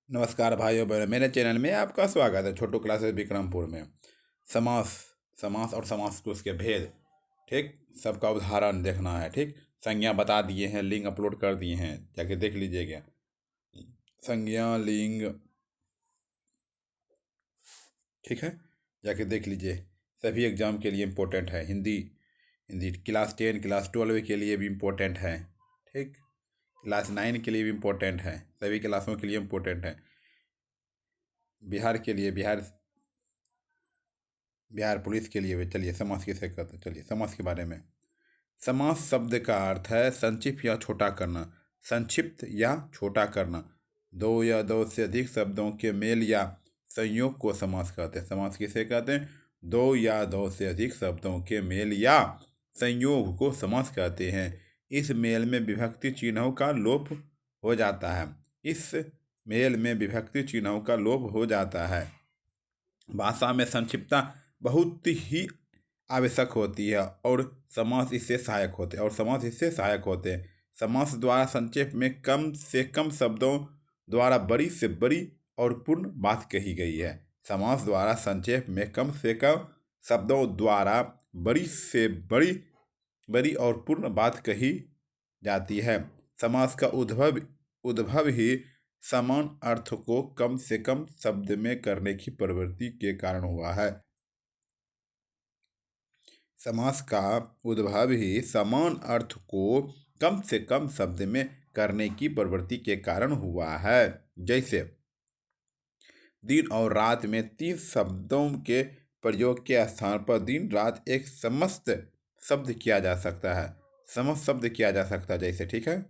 नमस्कार भाइयों बहनों, मेरे चैनल में आपका स्वागत है। छोटू क्लासेस विक्रमपुर में समास समास और समास के उसके भेद, ठीक, सबका उदाहरण देखना है। ठीक, संज्ञा बता दिए हैं, लिंक अपलोड कर दिए हैं, जाके देख लीजिएगा। संज्ञा लिंग, ठीक है, जाके देख लीजिए। सभी एग्जाम के लिए इम्पोर्टेंट है। हिंदी हिंदी क्लास 10 क्लास 12 के लिए भी इम्पोर्टेंट है। ठीक, क्लास 9 के लिए भी इम्पोर्टेंट है। सभी क्लासों के लिए इम्पोर्टेंट है। बिहार के लिए, बिहार पुलिस के लिए भी। चलिए समास किसे कहते हैं, चलिए समास के बारे में। समास शब्द का अर्थ है संक्षिप्त या छोटा करना। संक्षिप्त या छोटा करना। दो या दो से अधिक शब्दों के मेल या संयोग को समास कहते हैं। समास किसे कहते हैं? दो या दो से अधिक शब्दों के मेल या संयोग को समास कहते हैं। इस मेल में विभक्ति चिन्हों का लोप हो जाता है। इस मेल में विभक्ति चिन्हों का लोप हो जाता है। भाषा में संक्षिप्तता बहुत ही आवश्यक होती है और समास इससे सहायक होते हैं। समास द्वारा संक्षेप में कम से कम शब्दों द्वारा बड़ी से बड़ी और पूर्ण बात कही गई है। समास द्वारा संक्षेप में कम से कम शब्दों द्वारा बड़ी से बड़ी और पूर्ण बात कही जाती है। समास का उद्भव ही समान अर्थ को कम से कम शब्द में करने की प्रवृत्ति के कारण हुआ है। समास का उद्भव ही समान अर्थ को कम से कम शब्द में करने की प्रवृत्ति के कारण हुआ है। जैसे दिन और रात में 3 शब्दों के प्रयोग के स्थान पर दिन रात एक समस्त शब्द किया जा सकता है। समस्त शब्द किया जा सकता है जैसे, ठीक है।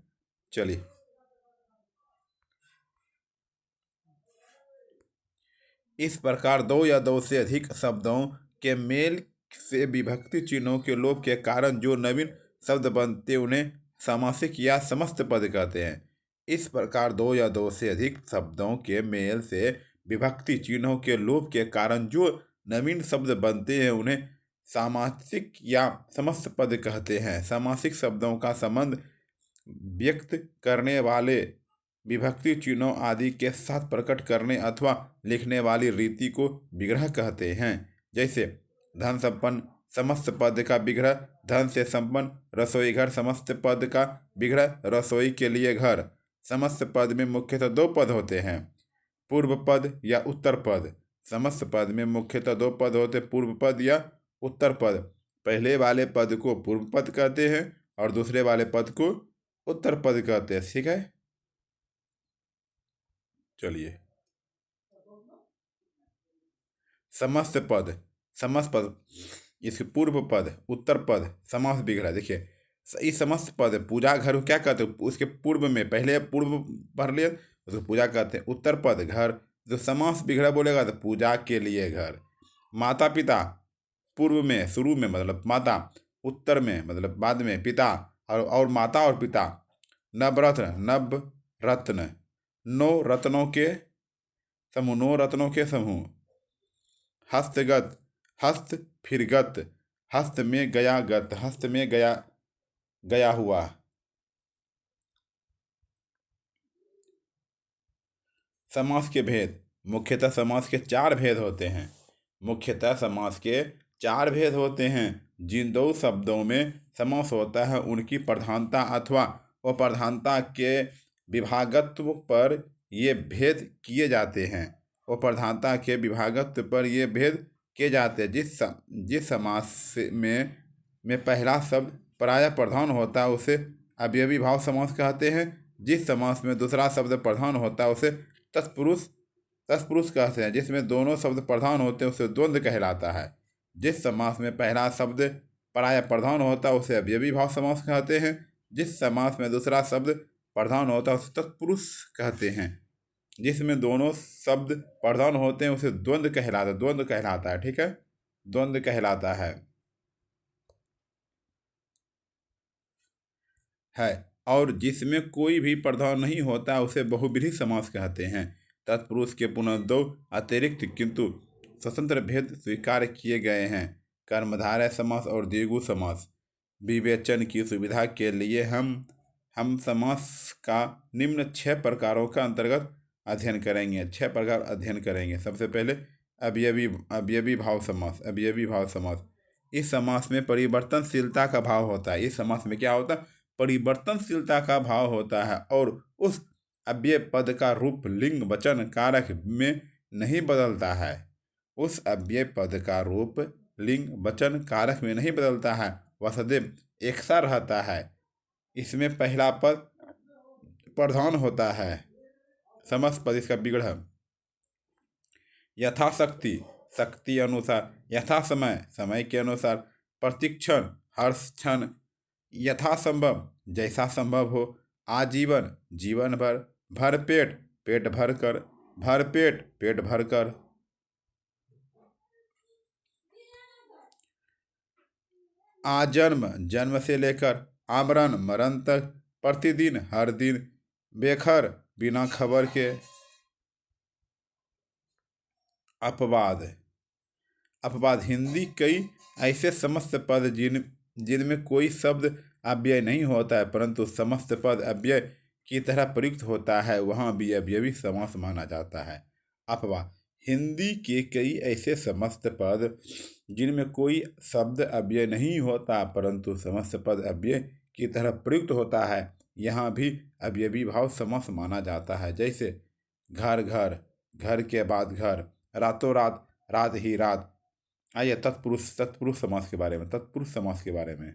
चलिए, इस प्रकार दो या दो से अधिक शब्दों के मेल से विभक्ति चिन्हों के लोप के कारण जो नवीन शब्द बनते उन्हें सामासिक या समस्त पद कहते हैं। इस प्रकार दो या दो से अधिक शब्दों के मेल से विभक्ति चिन्हों के लोप के कारण जो नवीन शब्द बनते हैं उन्हें सामासिक या समस्त पद कहते हैं। सामासिक शब्दों का संबंध व्यक्त करने वाले विभक्ति चिन्हों आदि के साथ प्रकट करने अथवा लिखने वाली रीति को विग्रह कहते हैं। जैसे धन संपन्न समस्त पद का विग्रह धन से संपन्न, रसोई घर समस्त पद का विग्रह रसोई के लिए घर। समस्त पद में मुख्यतः 2 पद होते हैं, पूर्व पद या उत्तर पद। समस्त पद में मुख्यतः 2 पद होते, पूर्व पद या उत्तर पद। पहले वाले पद को पूर्व पद कहते हैं और दूसरे वाले पद को उत्तर पद कहते हैं, ठीक है। चलिए, समस्त पद इसके पूर्व पद उत्तर पद समास विग्रह। देखिए, इस समस्त पद पूजा घर को क्या कहते हैं? उसके पूर्व में पहले पूर्व पढ़ लिए उसको पूजा कहते हैं। उत्तर पद घर, जो समास विग्रह बोलेगा तो पूजा के लिए घर। माता पिता पूर्व में शुरू में मतलब माता, उत्तर में मतलब बाद में पिता, और माता और पिता। नव रत्न, 9 रत्नों के समूह, 9 रत्नों के समूह। हस्तगत, हस्त फिर गत, हस्त में गया गत, हस्त में गया गया हुआ। समास के भेद, मुख्यतः समास के 4 भेद होते हैं। मुख्यतः समास के 4 भेद होते हैं। जिन 2 शब्दों में समास होता है उनकी प्रधानता अथवा अप्रधानता के विभागत्व पर ये भेद किए जाते हैं। अप्रधानता के विभागत्व पर ये भेद किए जाते हैं। जिस समास में पहला शब्द प्रायः प्रधान होता है उसे अवयवी भाव समास कहते हैं। जिस समास में दूसरा शब्द प्रधान होता है उसे तत्पुरुष कहते हैं। जिसमें दोनों शब्द प्रधान होते हैं उसे द्वंद्व कहलाता है। जिस समास में पहला शब्द प्रायः प्रधान होता है उसे अवयवी भाव समास कहते हैं। जिस समास में दूसरा शब्द प्रधान होता है उसे तत्पुरुष कहते हैं। जिसमें दोनों शब्द प्रधान होते हैं उसे द्वंद्व कहलाता है, ठीक है, द्वंद्व कहलाता है। और जिसमें कोई भी प्रधान नहीं होता उसे बहुब्रीहि समास कहते हैं। तत्पुरुष के पुनः 2 अतिरिक्त किंतु स्वतंत्र भेद स्वीकार किए गए हैं, कर्मधारय समास और द्विगु समास। विवेचन की सुविधा के लिए हम हम समास का निम्न 6 प्रकारों का अंतर्गत अध्ययन करेंगे। 6 प्रकार अध्ययन करेंगे। सबसे पहले अवयवी अवयवी भाव समास। अवयवी भाव समास, इस समास में परिवर्तनशीलता का भाव होता है। इस समास में क्या होता है? परिवर्तनशीलता का भाव होता है और उस अव्यय पद का रूप लिंग वचन कारक में नहीं बदलता है। उस अव्यय पद का रूप लिंग वचन कारक में नहीं बदलता है, वह सदैव एक सा रहता है। इसमें पहला पद प्रधान होता है। समस्त पद इसका विग्रह यथाशक्ति, शक्ति अनुसार, यथा समय, समय के अनुसार, प्रतिक्षण, हर क्षण, यथासंभव, जैसा संभव हो, आजीवन, जीवन भर, भरपेट, पेट भर कर, भरपेट, पेट भर कर, आजन्म, जन्म से लेकर, आमरण, मरण तक, प्रतिदिन, हर दिन, बेखर, बिना खबर के, अपवाद। अपवाद हिंदी कई ऐसे समस्त पद जिनमें कोई शब्द अव्यय नहीं होता है परंतु समस्त पद अव्यय की तरह प्रयुक्त होता है, वहाँ भी अवयवी समास माना जाता है। अपवाद हिंदी के कई ऐसे समस्त पद जिनमें कोई शब्द अव्यय नहीं होता परंतु समस्त पद अव्यय की तरह प्रयुक्त होता है, यहाँ भी अवयवी भाव समास माना जाता है। जैसे घर घर, घर के बाद घर, रातों रात, रात ही रात। आइए तत्पुरुष समास के बारे में, तत्पुरुष समास के बारे में।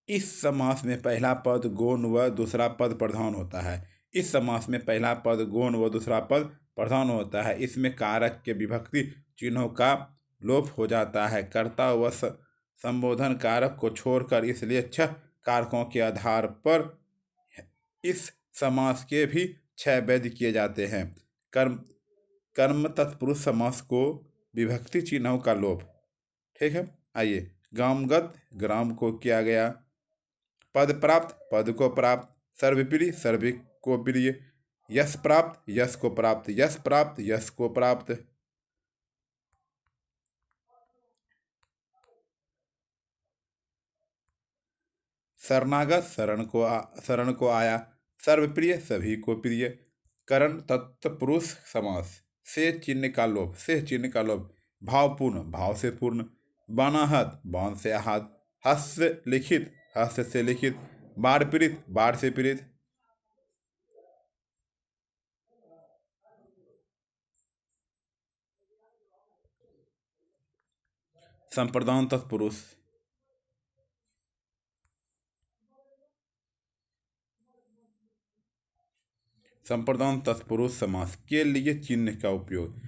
इस समास में पहला पद गौण व दूसरा पद प्रधान होता है। इस समास में पहला पद गौण व दूसरा पद प्रधान होता है। इसमें कारक के विभक्ति चिन्हों का लोप हो जाता है। कर्ता व संबोधन कारक को छोड़कर, इसलिए 6 कारकों के आधार पर इस समास के भी 6 भेद किए जाते हैं। कर्म कर्म तत्पुरुष समास को विभक्ति चिन्हों का लोप। ठीक है, आइए गामगत, ग्राम को किया गया, पद प्राप्त, पद को प्राप्त, सर्वप्रिय, सर्व को प्रिय, यश प्राप्त, यश को प्राप्त, यश प्राप्त, यश को प्राप्त, शरणागत, शरण को आया, सर्वप्रिय, सभी को प्रिय। करण तत्पुरुष समास से चिन्ह का लोप, से चिन्ह का लोप, भावपूर्ण, भाव से पूर्ण, बानाहत, बाण से आहत, हस्त लिखित, हस्त से लिखित, बाढ़ पीड़ित, बाढ़ से पीड़ित, संप्रदान तत्पुरुष। संप्रदान तत्पुरुष समास के लिए चिन्ह का उपयोग,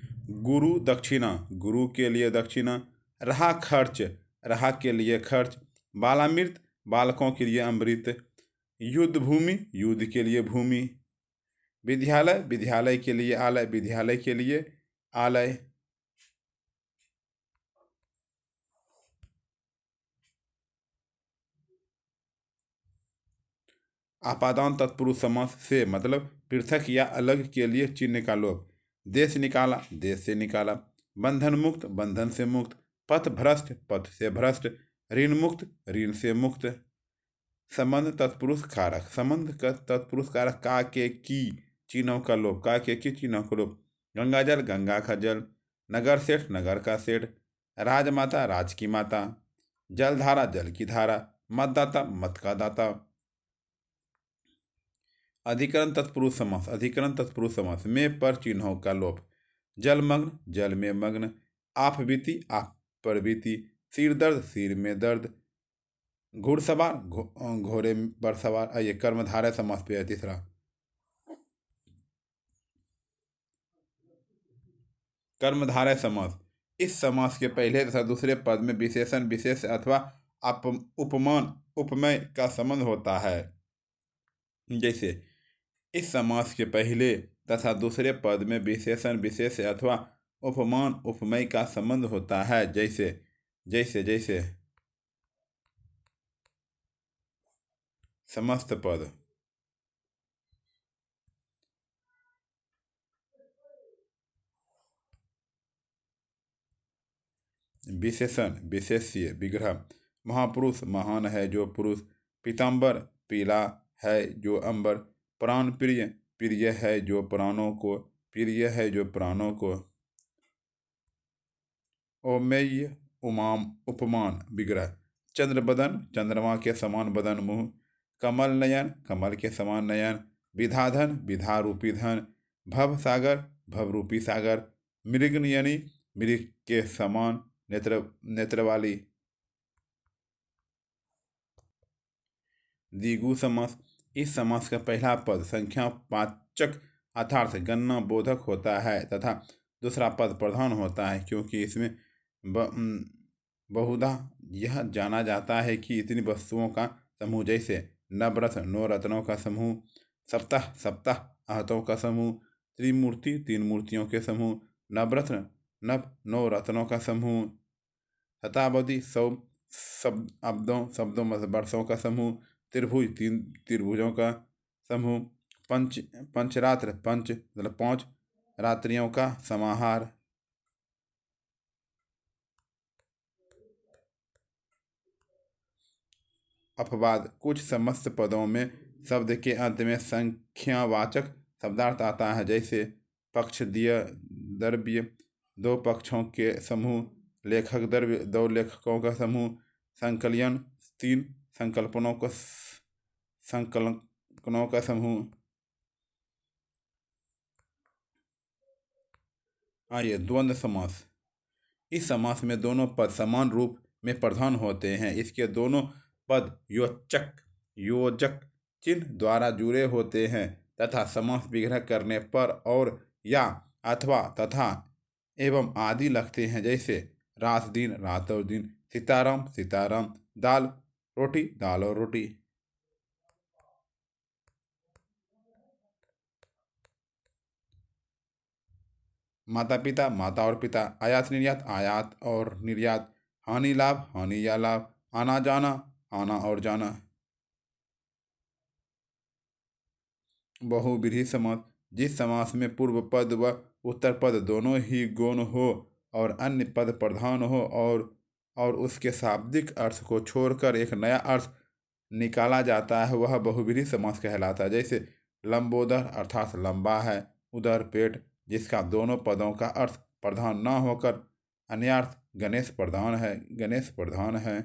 गुरु दक्षिणा, गुरु के लिए दक्षिणा, रहा खर्च, रहा के लिए खर्च, बालामृत, बालकों के लिए अमृत, युद्ध भूमि, युद्ध के लिए भूमि, विद्यालय, विद्यालय के लिए आलय, विद्यालय के लिए आलय, आपादान तत्पुरुष समास से मतलब पृथक या अलग के लिए चिन्ह का लोप, देश निकाला, देश से निकाला, बंधन मुक्त, बंधन से मुक्त, पथ भ्रष्ट, पथ से भ्रष्ट, ऋण मुक्त, ऋण से मुक्त, संबंध तत्पुरुष कारक, संबंध का तत्पुरुष कारक का के की चिन्हों का लोप, का के की चिन्हों का लोप, गंगा जल, गंगा का जल, नगर सेठ, नगर का सेठ, राजमाता, राज की माता, जलधारा, जल की धारा, मतदाता, मत का दाता। अधिकरण तत्पुरुष समास, अधिकरण तत्पुरुष समास में पर चिन्हों का लोप, जलमग्न, जल में मग्न, आप बीती, आप पर बीती, सिर दर्द, सिर में दर्द, घुड़सवार, घोड़े पर सवार। आइए कर्मधारय समास पे है तीसरा, कर्मधारय समास। इस समास के पहले तथा दूसरे पद में विशेषण, विशेष अथवा उपमान, उपमेय का संबंध होता है। जैसे इस समास के पहले तथा दूसरे पद में विशेषण, विशेष अथवा उपमान, उपमेय का संबंध होता है। जैसे जैसे जैसे समस्त पद, विशेषण विशेष्य विग्रह। महापुरुष महान है जो पुरुष। पीताम्बर पीला है जो अंबर। प्राण प्रिय प्रिय है जो प्राणों को। प्रिय है जो प्राणों को। ओमेय उमाम उपमान विग्रह। चंद्र बदन चंद्रमा के समान बदन मुँह। कमल नयन कमल के समान नयन। विधाधन विधा रूपी धन। भव सागर भव रूपी सागर। मृग यानी मृग के समान नेत्र नेत्र वाली। द्विगु समास। इस समास का पहला पद संख्यावाचक अर्थात गणना बोधक होता है तथा दूसरा पद प्रधान होता है, क्योंकि इसमें बहुधा यह जाना जाता है कि इतनी वस्तुओं का समूह जैसे नवरत्न नौ रत्नों का समूह, सप्ताह सप्ताह आहतों का समूह, त्रिमूर्ति तीन मूर्तियों के समूह, नवरत्न नव नौ रत्नों का समूह, शताब्दी सौ शब्दों वर्षों का समूह, त्रिभुज तीन त्रिभुजों का समूह, पंचरात्र पंच मतलब 5 रात्रियों का समाहार। अपवाद। कुछ समस्त पदों में शब्द के अंत में संख्यावाचक शब्दार्थ आता है, जैसे पक्ष दिय द्रव्य 2 पक्षों के समूह, लेखक द्रव्य 2 लेखकों का समूह, संकलयन 3 संकलनों का समूह। आइए द्वंद्व समास। इस समास में दोनों पद समान रूप में प्रधान होते हैं। इसके दोनों पद योजक चिन्ह द्वारा जुड़े होते हैं तथा समास विग्रह करने पर और या अथवा तथा एवं आदि लगते हैं, जैसे रात दिन रात और दिन, सीताराम सीताराम, दाल रोटी दाल और रोटी। माता पिता माता और पिता, आयात और निर्यात, हानि लाभ हानि या लाभ, आना जाना आना और जाना। बहुव्रीहि समास। जिस समास में पूर्व पद व उत्तर पद दोनों ही गौण हो और अन्य पद प्रधान हो और उसके शाब्दिक अर्थ को छोड़कर एक नया अर्थ निकाला जाता है, वह बहुव्रीहि समास कहलाता है। जैसे लंबोदर अर्थात लंबा है, उदर पेट, जिसका दोनों पदों का अर्थ प्रधान न होकर अन्यार्थ गणेश प्रधान है।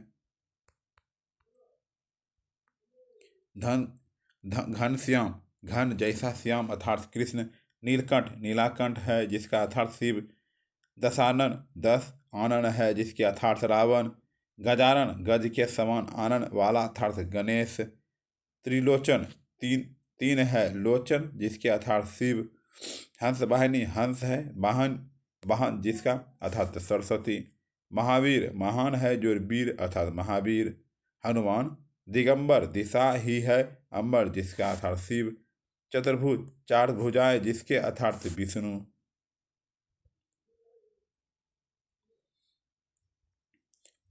घनश्याम घन जैसा श्याम अर्थात कृष्ण। नीलकंठ नीलाकंठ है, जिसका अर्थात शिव। दशानन 10 आनन है, जिसके अर्थात रावण। गजानन गज के समान आनन वाला अर्थात गणेश। त्रिलोचन 3 है, लोचन जिसके अर्थात शिव। हंस वाहिनी हंस है, वाहन जिसका अर्थात सरस्वती। महावीर महान है जो वीर अर्थात महावीर। हनुमान दिगंबर दिशा ही है, अंबर जिसका अर्थात शिव। चतुर्भुज 4 भुजाएं, जिसके अर्थात विष्णु।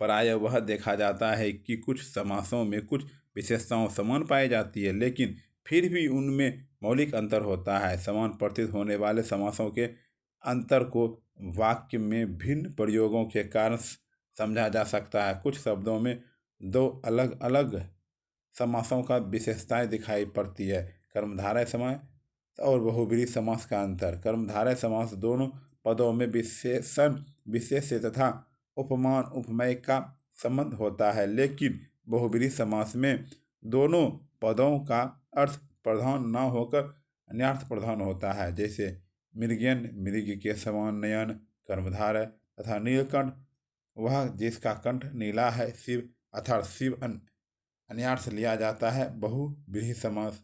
प्रायः वह देखा जाता है कि कुछ समासों में कुछ विशेषताओं समान पाई जाती है, लेकिन फिर भी उनमें मौलिक अंतर होता है। समान प्रतीत होने वाले समासों के अंतर को वाक्य में भिन्न प्रयोगों के कारण समझा जा सकता है। कुछ शब्दों में 2 अलग अलग समासों का विशेषताएं दिखाई पड़ती है। कर्मधारय समास और बहुव्रीहि समास का अंतर। कर्मधारय समास दोनों पदों में विशेषण विशेष्य तथा उपमान उपमेय का संबंध होता है, लेकिन बहुव्रीहि समास में दोनों पदों का अर्थ प्रधान न होकर अन्यार्थ प्रधान होता है, जैसे मृगयन मृग के समान नयन कर्मधारय, तथा नीलकंठ वह जिसका कंठ नीला है, शिव अर्थात शिव अन्यार्थ लिया जाता है। बहुव्रीहि समास।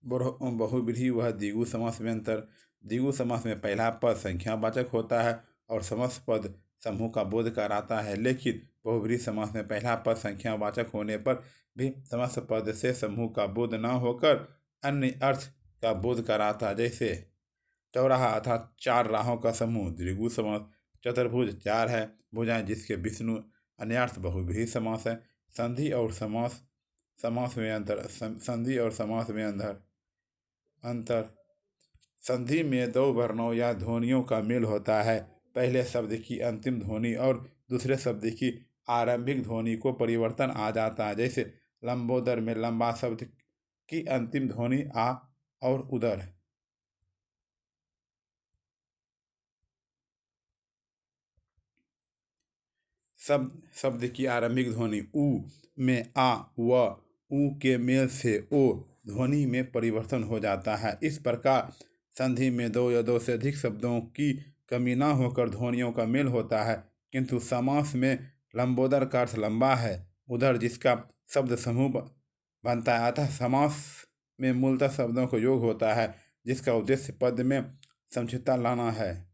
बहुव्रीहि वह द्विगु समास में अंतर। द्विगु समास में पहला पद संख्यावाचक होता है और समस्त पद समूह का बोध कराता है, लेकिन बहुव्रीहि समास में पहला पद संख्यावाचक होने पर भी समस्त पद से समूह का बोध न होकर अन्य अर्थ का बोध कराता है, जैसे चौराहा अर्थात 4 राहों का समूह द्विगु समास। चतुर्भुज 4 है भुजाएं, जिसके विष्णु अन्यार्थ बहुव्रीहि समास है। संधि और समास में अंतर। संधि और समास में अंतर। संधि में दो वर्णों या ध्वनियों का मेल होता है। पहले शब्द की अंतिम ध्वनि और दूसरे शब्द की आरंभिक ध्वनि को परिवर्तन आ जाता है। जैसे लंबोदर में लंबा शब्द की अंतिम ध्वनि आ और उदर। शब्द की आरंभिक ध्वनि उ में आ व उ के मेल से ओ ध्वनि में परिवर्तन हो जाता है। इस प्रकार संधि में दो या दो से अधिक शब्दों की कमी न होकर ध्वनियों का मेल होता है। किंतु समास में लंबोदर का अर्थ लंबा है, उधर जिसका शब्द समूह बनता है। अतः समास में मूलतः शब्दों का योग होता है जिसका उद्देश्य पद में समचित्तता लाना है।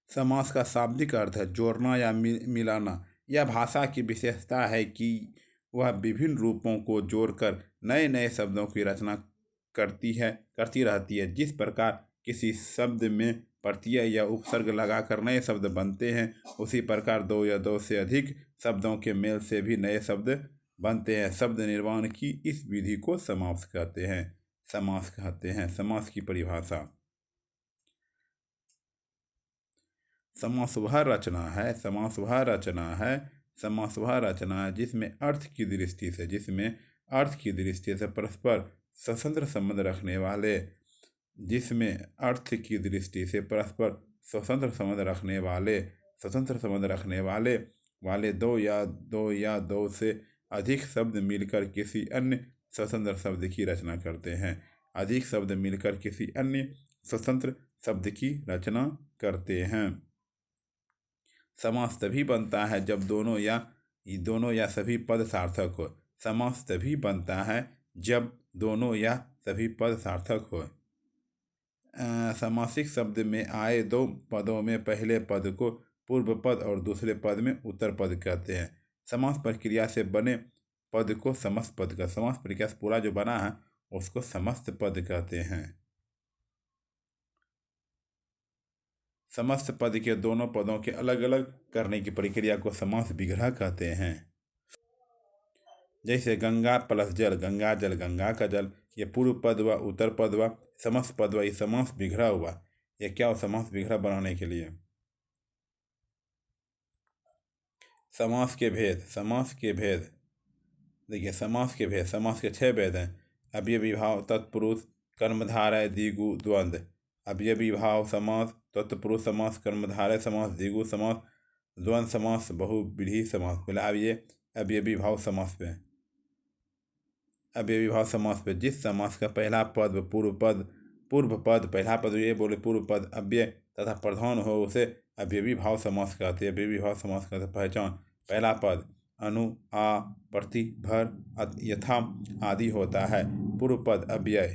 समास का शाब्दिक अर्थ है जोड़ना या मिलाना। यह भाषा की विशेषता है कि वह विभिन्न रूपों को जोड़कर नए नए शब्दों की रचना करती रहती है। जिस प्रकार किसी शब्द में प्रत्यय या उपसर्ग लगाकर नए शब्द बनते हैं, उसी प्रकार दो या दो से अधिक शब्दों के मेल से भी नए शब्द बनते हैं। शब्द निर्माण की इस विधि को समास कहते हैं। समास की परिभाषा। समास वह रचना है जिसमें परस्पर स्वतंत्र संबंध रखने वाले दो से अधिक शब्द मिलकर किसी अन्य स्वतंत्र शब्द की रचना करते हैं। समास तभी बनता है जब दोनों या सभी पद सार्थक हो। समासिक शब्द में आए दो पदों में पहले पद को पूर्व पद और दूसरे पद में उत्तर पद कहते हैं। समास प्रक्रिया से बने पद को समस्त पद का समास प्रक्रिया से पूरा जो बना है उसको समस्त पद कहते हैं। समस्त पद के दोनों पदों के अलग अलग करने की प्रक्रिया को समास विग्रह कहते हैं। जैसे गंगा प्लस जल, गंगा जल, गंगा का जल। ये पूर्व पद व उत्तर पद व समस्त पद व समास विग्रह हुआ। ये क्या हो? समास विग्रह बनाने के लिए समास के भेद देखिए, समास के 6 भेद हैं। अवयवी भाव, तत्पुरुष, कर्मधारय, द्विगु, द्वंद्व। अवयवी भाव समास, तत्पुरुष समास, कर्मधारय समास, द्विगु समास, द्वंद्व समास, बहुव्रीहि समास। बोला अब ये अवयवी भाव समास पे जिस समास का पहला पद पूर्व पद पहला पद ये बोले पूर्व पद अव्यय तथा प्रधान हो उसे अवयवी भाव समास कहते हैं। अवयवी भाव समास का पहचान: पहला पद अनु, आ, प्रति, भर, यथा आदि होता है। पूर्व पद अव्यय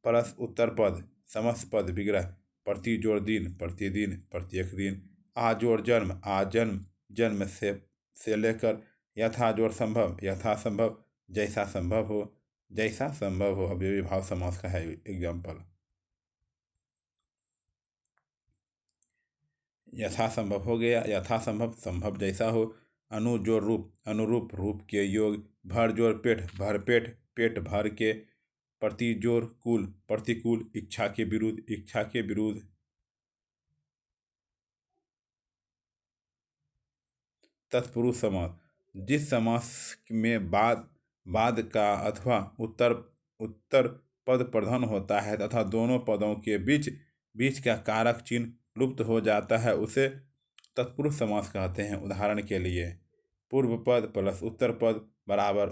प्लस उत्तर पद समस्त पद विग्रह: प्रति जोड़ दिन, प्रतिदिन, प्रत्येक दिन। आ जोड़ जन्म, आजन्म, जन्म से लेकर। यथा जोड़ संभव, यथासंभव, जैसा संभव हो। अवयवी भाव समास का है एग्जाम्पल: यथासंभव हो गया, यथासंभव, संभव जैसा हो। अनु जोड़ रूप, अनुरूप, रूप के योग। भर जोड़ पेट, भर पेट, पेट भर के। प्रति जोड़ कुल, प्रतिकूल, इच्छा के विरुद्ध। तत्पुरुष समास: जिस समास में बाद का अथवा उत्तर पद प्रधान होता है तथा दोनों पदों के बीच का कारक चिन्ह लुप्त हो जाता है उसे तत्पुरुष समास कहते हैं। उदाहरण के लिए पूर्व पद प्लस उत्तर पद बराबर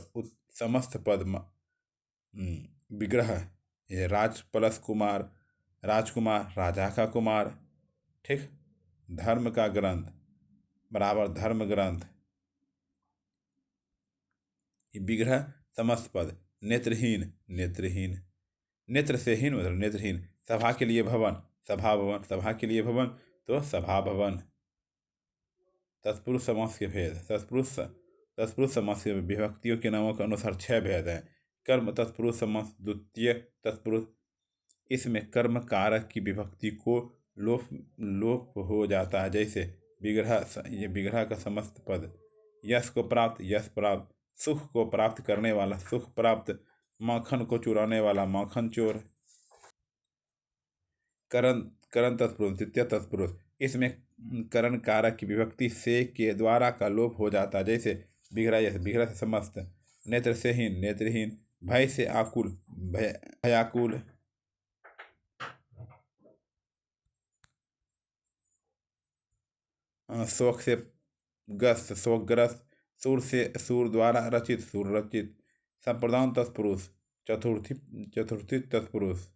समस्त पद विग्रह। ये राज प्लस कुमार, राजकुमार, राजा का कुमार। ठीक। धर्म का ग्रंथ बराबर धर्म ग्रंथ। विग्रह समस्त पद। नेत्रहीन, नेत्र से हीन मतलब नेत्रहीन। सभा के लिए भवन, सभा भवन, सभा के लिए भवन तो सभा भवन। तत्पुरुष समास के भेद: तत्पुरुष समास के विभक्तियों के नामों के अनुसार 6 भेद हैं। कर्म तत्पुरुष समास द्वितीय तत्पुरुष, इसमें कर्म कारक की विभक्ति को लोप लोप हो जाता है। जैसे ये विग्रह का समस्त पद, यश को प्राप्त यश प्राप्त, सुख को प्राप्त करने वाला सुख प्राप्त, माखन को चुराने वाला माखन चोर। करण करण तत्पुरुष द्वितीय तत्पुरुष, इसमें करण कारक की विभक्ति से के द्वारा का लोप हो जाता है। जैसे विग्रह से समस्त, नेत्र से हीन नेत्रहीन, भय से आकुल भयाकुल, शोक से ग्रस्त शोकग्रस्त, सूर से सूर द्वारा रचित सूर रचित। संप्रदान तत्पुरुष चतुर्थी तत्पुरुष,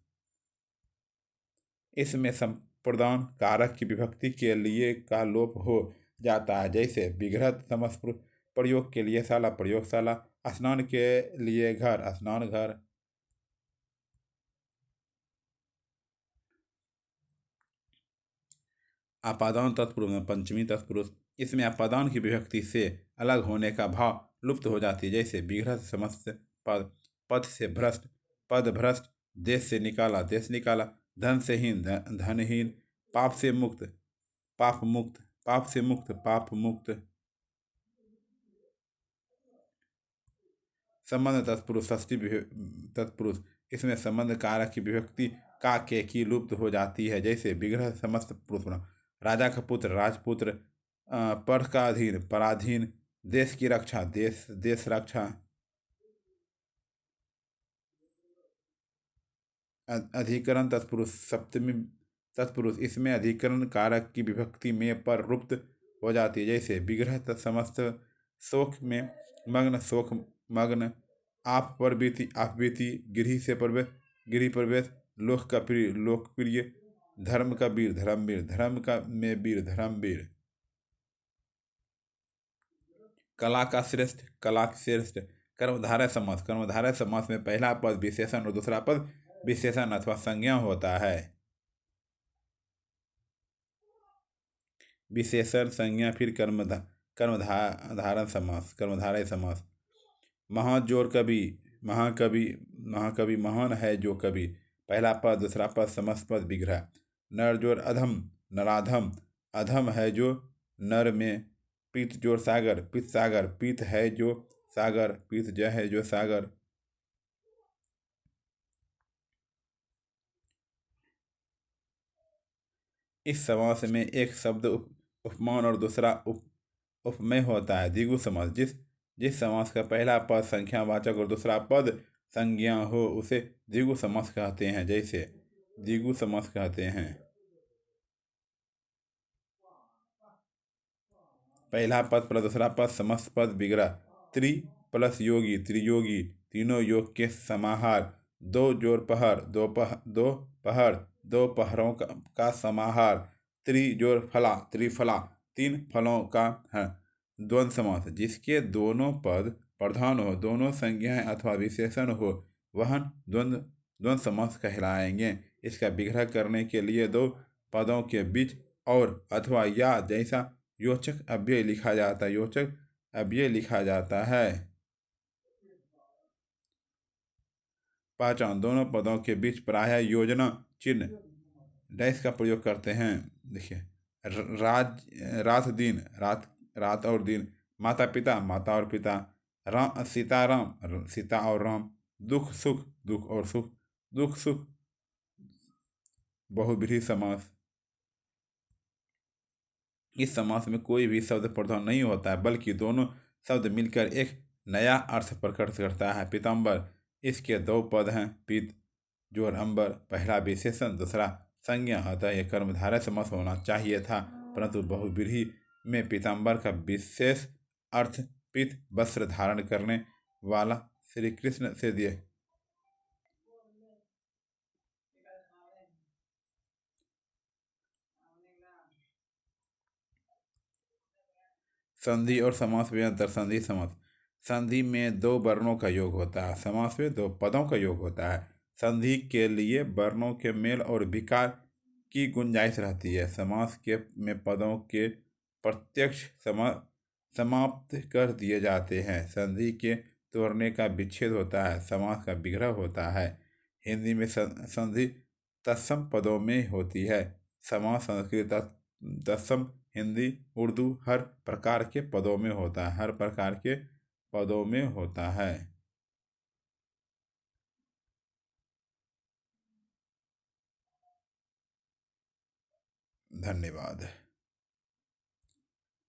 इसमें संप्रदान कारक की विभक्ति के लिए का लोप हो जाता है। जैसे विग्रह समस्त प्रयोग के लिए शाला प्रयोगशाला, स्नान के लिए घर स्नान घर। आपादान तत्पुरुष पंचमी तत्पुरुष, इसमें आपादान की विभक्ति से अलग होने का भाव लुप्त हो जाती है। जैसे विग्रह से समस्त पद, पद से भ्रष्ट पद भ्रष्ट, देश से निकाला देश निकाला, धन से हीन धनहीन, पाप से मुक्त पाप मुक्त पाप से मुक्त पाप मुक्त। संबंध तत्पुरुष षष्ठी तत्पुरुष, इसमें संबंध कारक की विभक्ति का के की लुप्त हो जाती है। जैसे विग्रह समस्त पुरुष, राजा का पुत्र राजपुत्र, पर का अधीन पराधीन, देश की रक्षा देश रक्षा। अधिकरण तत्पुरुष सप्तमी तत्पुरुष, इसमें अधिकरण कारक की विभक्ति में पर रुप्त हो जाती है। जैसे विग्रह समस्त शोक मग्न, आप पर बीती आप बीती, गृह प्रवेश, लोकप्रिय, धर्म का वीर धर्म का में वीर धर्मवीर। कला का श्रेष्ठ कर्मधारय समास में पहला पद विशेषण और दूसरा पद विशेषण अथवा संज्ञा होता है। विशेषण संज्ञा फिर कर्मधारय समास। महाजोर कवि महाकवि महान है जो कवि, पहला पद दूसरा पद समस्त पद विग्रह। नरजोर अधम नराधम, अधम है जो नर में, पीत जोर सागर पीत है जो सागर, पीत जय है जो सागर। इस समास में एक शब्द उपमान और दूसरा उपमेय होता है। द्विगु समास, जिस समास का पहला पद संख्यावाचक और दूसरा पद संज्ञा हो उसे द्विगु समास कहते हैं। जैसे द्विगु समास कहते हैं, पहला पद प्लस दूसरा पद समस्त पद विग्रह, त्रि प्लस योगी त्रियोगी, तीनों योग के समाहार, दो जोर पहर दो पहर, दो पहरों का समाहार, त्रिजोर फला त्रिफला, तीन फलों का है। द्वंद्व समास, जिसके दोनों पद प्रधान हो, दोनों संज्ञाएं अथवा विशेषण हो, वह द्वंद्व समास कहलाएंगे। इसका विग्रह करने के लिए दो पदों के बीच और अथवा या जैसा योचक अव्यय लिखा जाता है। पहचान, दोनों पदों के बीच प्रायः योजना चिन्ह डैश का प्रयोग करते हैं। देखिए, रात दिन रात और दिन, माता और पिता, सीता और राम, दुख सुख, बहुव्रीहि समास। इस समास में कोई भी शब्द प्रधान नहीं होता है, बल्कि दोनों शब्द मिलकर एक नया अर्थ प्रकट करता है। पीताम्बर, इसके दो पद हैं, पीत जोर अंबर, पहला विशेषण दूसरा संज्ञा, अतः यह कर्मधारय समास होना चाहिए था, परंतु बहुव्रीहि में पीताम्बर का विशेष अर्थ पीत वस्त्र धारण करने वाला श्री कृष्ण से दिए। संधि और समास में अंतर। संधि में दो वर्णों का योग होता है, समास में दो पदों का योग होता है। संधि के लिए वर्णों के मेल और विकार की गुंजाइश रहती है। समास में पदों के प्रत्यक्ष समाप्त कर दिए जाते हैं। संधि के तोड़ने का विच्छेद होता है, समास का विग्रह होता है। हिंदी में संधि तत्सम पदों में होती है। समास संस्कृत तत्सम हिंदी उर्दू हर प्रकार के पदों में होता है, हर प्रकार के पदों में होता है। धन्यवाद।